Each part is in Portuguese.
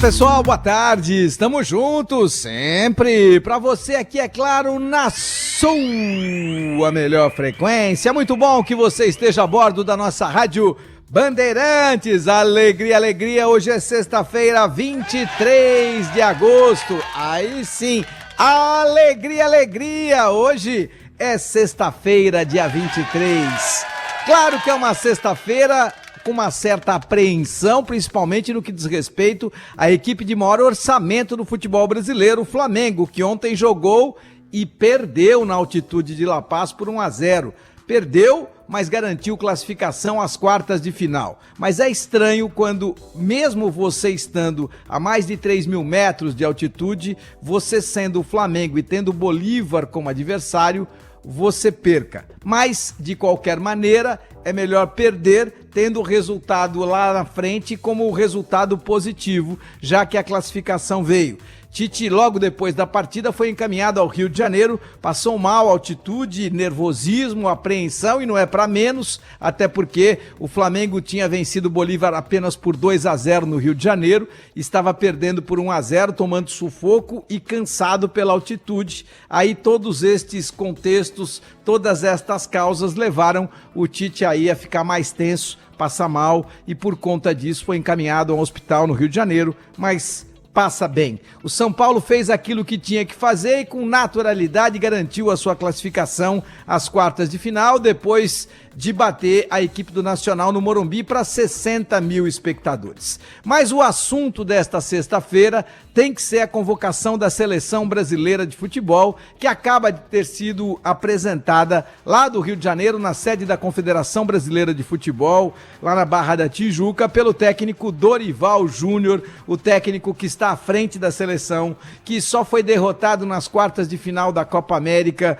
Pessoal, boa tarde, estamos juntos sempre, para você aqui, é claro, na sua melhor frequência. Muito bom que você esteja a bordo da nossa rádio Bandeirantes. Alegria, alegria, hoje é sexta-feira, 23 de agosto, aí sim, alegria, alegria, hoje é sexta-feira, dia 23, claro que é uma sexta-feira com uma certa apreensão, principalmente no que diz respeito à equipe de maior orçamento do futebol brasileiro, o Flamengo, que ontem jogou e perdeu na altitude de La Paz por 1-0. Perdeu, mas garantiu classificação às quartas de final. Mas é estranho quando, mesmo você estando a mais de 3.000 metros de altitude, você sendo o Flamengo e tendo o Bolívar como adversário, você perca. Mas, de qualquer maneira, é melhor perder tendo o resultado lá na frente como resultado positivo, já que a classificação veio. Tite, logo depois da partida, foi encaminhado ao Rio de Janeiro, passou mal, altitude, nervosismo, apreensão, e não é para menos, até porque o Flamengo tinha vencido o Bolívar apenas por 2-0 no Rio de Janeiro, estava perdendo por 1-0, tomando sufoco e cansado pela altitude. Aí todos estes contextos, todas estas causas levaram o Tite aí a ficar mais tenso, passar mal, e por conta disso foi encaminhado a um hospital no Rio de Janeiro, mas passa bem. O São Paulo fez aquilo que tinha que fazer e com naturalidade garantiu a sua classificação às quartas de final, depois de bater a equipe do Nacional no Morumbi para 60 mil espectadores. Mas o assunto desta sexta-feira tem que ser a convocação da Seleção Brasileira de Futebol, que acaba de ter sido apresentada lá do Rio de Janeiro, na sede da Confederação Brasileira de Futebol, lá na Barra da Tijuca, pelo técnico Dorival Júnior, o técnico que está à frente da seleção, que só foi derrotado nas quartas de final da Copa América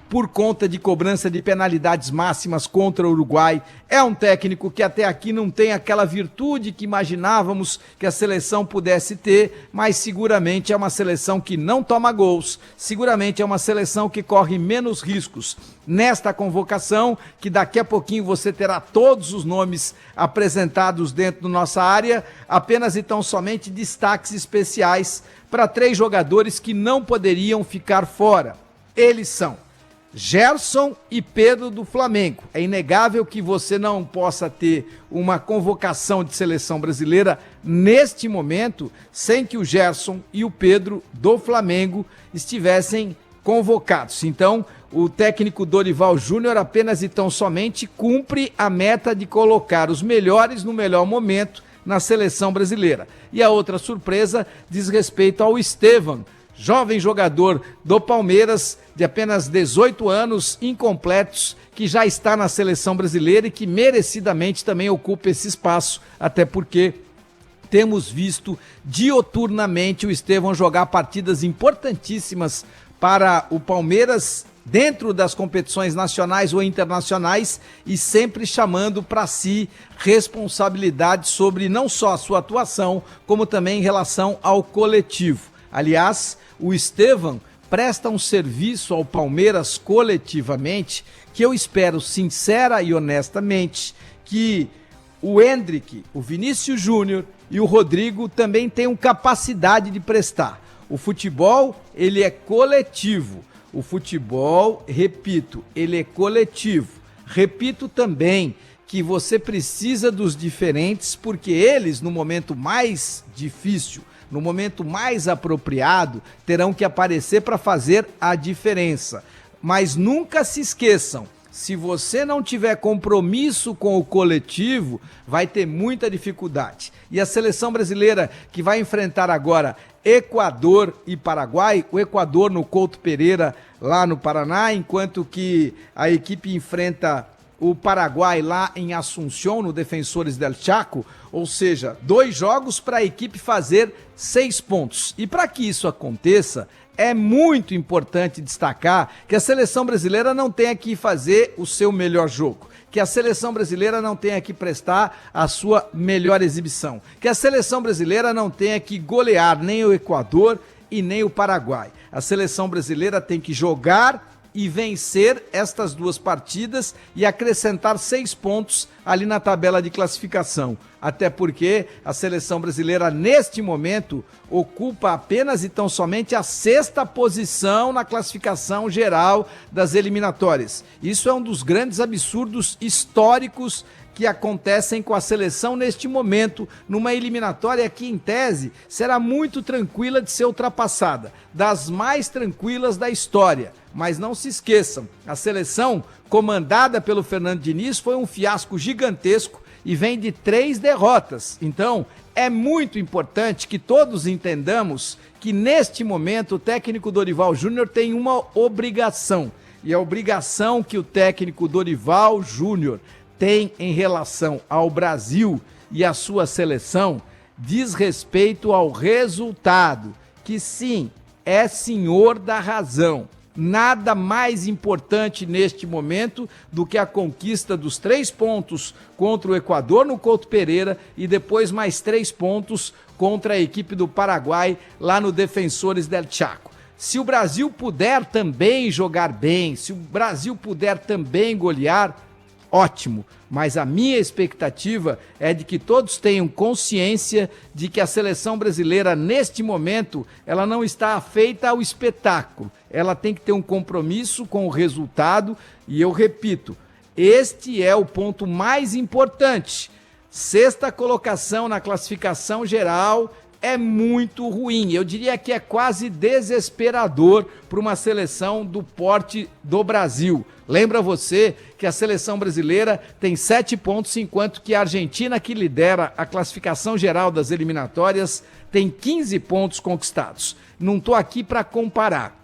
por conta de cobrança de penalidades máximas contra o Uruguai. É um técnico que até aqui não tem aquela virtude que imaginávamos que a seleção pudesse ter, mas seguramente é uma seleção que não toma gols, seguramente é uma seleção que corre menos riscos. Nesta convocação, que daqui a pouquinho você terá todos os nomes apresentados dentro da nossa área, apenas e tão somente destaques especiais para 3 jogadores que não poderiam ficar fora. Eles são Gerson e Pedro do Flamengo. É inegável que você não possa ter uma convocação de seleção brasileira neste momento sem que o Gerson e o Pedro do Flamengo estivessem convocados. Então, o técnico Dorival Júnior apenas e tão somente cumpre a meta de colocar os melhores no melhor momento na seleção brasileira. E a outra surpresa diz respeito ao Estevão, jovem jogador do Palmeiras, de apenas 18 anos, incompletos, que já está na seleção brasileira e que merecidamente também ocupa esse espaço, até porque temos visto dioturnamente o Estevão jogar partidas importantíssimas para o Palmeiras dentro das competições nacionais ou internacionais e sempre chamando para si responsabilidade sobre não só a sua atuação, como também em relação ao coletivo. Aliás, o Estevão presta um serviço ao Palmeiras coletivamente que eu espero sincera e honestamente que o Endrick, o Vinícius Júnior e o Rodrigo também tenham capacidade de prestar. O futebol, ele é coletivo. O futebol, repito, ele é coletivo. Repito também que você precisa dos diferentes porque eles, no momento mais difícil, no momento mais apropriado, terão que aparecer para fazer a diferença. Mas nunca se esqueçam, se você não tiver compromisso com o coletivo, vai ter muita dificuldade. E a seleção brasileira que vai enfrentar agora Equador e Paraguai, o Equador no Couto Pereira, lá no Paraná, enquanto que a equipe enfrenta o Paraguai lá em Assunción, no Defensores del Chaco, ou seja, 2 jogos para a equipe fazer 6 pontos. E para que isso aconteça, é muito importante destacar que a seleção brasileira não tenha que fazer o seu melhor jogo, que a seleção brasileira não tenha que prestar a sua melhor exibição, que a seleção brasileira não tenha que golear nem o Equador e nem o Paraguai. A seleção brasileira tem que jogar e vencer estas duas partidas e acrescentar 6 pontos ali na tabela de classificação. Até porque a seleção brasileira, neste momento, ocupa apenas e tão somente a 6ª posição na classificação geral das eliminatórias. Isso é um dos grandes absurdos históricos que acontecem com a seleção neste momento, numa eliminatória que, em tese, será muito tranquila de ser ultrapassada, das mais tranquilas da história. Mas não se esqueçam, a seleção comandada pelo Fernando Diniz foi um fiasco gigantesco e vem de 3 derrotas. Então, é muito importante que todos entendamos que, neste momento, o técnico Dorival Júnior tem uma obrigação. E a obrigação que o técnico Dorival Júnior tem em relação ao Brasil e à sua seleção diz respeito ao resultado, que sim, é senhor da razão. Nada mais importante neste momento do que a conquista dos 3 pontos contra o Equador no Couto Pereira e depois mais 3 pontos contra a equipe do Paraguai lá no Defensores del Chaco. Se o Brasil puder também jogar bem, se o Brasil puder também golear, ótimo, mas a minha expectativa é de que todos tenham consciência de que a seleção brasileira, neste momento, ela não está afeita ao espetáculo. Ela tem que ter um compromisso com o resultado e eu repito, este é o ponto mais importante. 6ª colocação na classificação geral é muito ruim, eu diria que é quase desesperador para uma seleção do porte do Brasil. Lembra você que a seleção brasileira tem 7 pontos, enquanto que a Argentina, que lidera a classificação geral das eliminatórias, tem 15 pontos conquistados. Não estou aqui para comparar,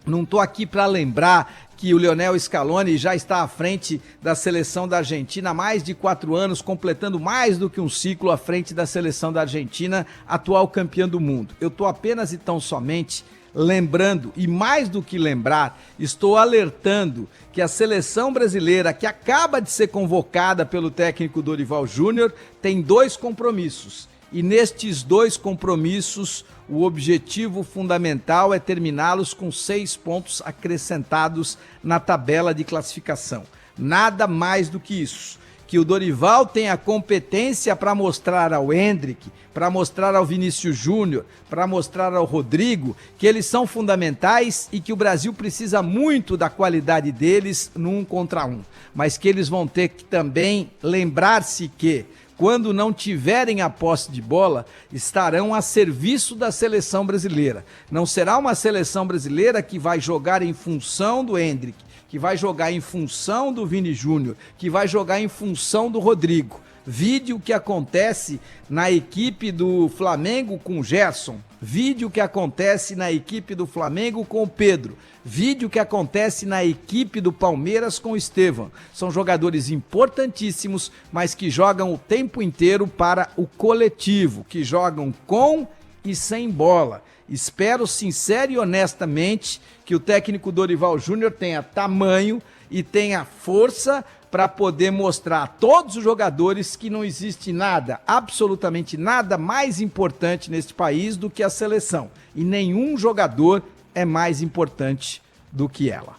não estou aqui para lembrar que o Lionel Scaloni já está à frente da seleção da Argentina há mais de 4 anos, completando mais do que um ciclo à frente da seleção da Argentina, atual campeã do mundo. Eu estou apenas e tão somente lembrando, e mais do que lembrar, estou alertando que a seleção brasileira, que acaba de ser convocada pelo técnico Dorival Júnior, tem 2 compromissos. E nestes 2 compromissos, o objetivo fundamental é terminá-los com 6 pontos acrescentados na tabela de classificação. Nada mais do que isso. Que o Dorival tenha competência para mostrar ao Endrick, para mostrar ao Vinícius Júnior, para mostrar ao Rodrigo, que eles são fundamentais e que o Brasil precisa muito da qualidade deles no 1 contra 1. Mas que eles vão ter que também lembrar-se que, quando não tiverem a posse de bola, estarão a serviço da seleção brasileira. Não será uma seleção brasileira que vai jogar em função do Endrick, que vai jogar em função do Vini Júnior, que vai jogar em função do Rodrigo. Vide o que acontece na equipe do Flamengo com o Gerson. Vide o que acontece na equipe do Flamengo com o Pedro. Vide o que acontece na equipe do Palmeiras com o Estevão. São jogadores importantíssimos, mas que jogam o tempo inteiro para o coletivo, que jogam com e sem bola. Espero sincero e honestamente que o técnico Dorival Júnior tenha tamanho e tenha força para poder mostrar a todos os jogadores que não existe nada, absolutamente nada mais importante neste país do que a seleção. E nenhum jogador é mais importante do que ela.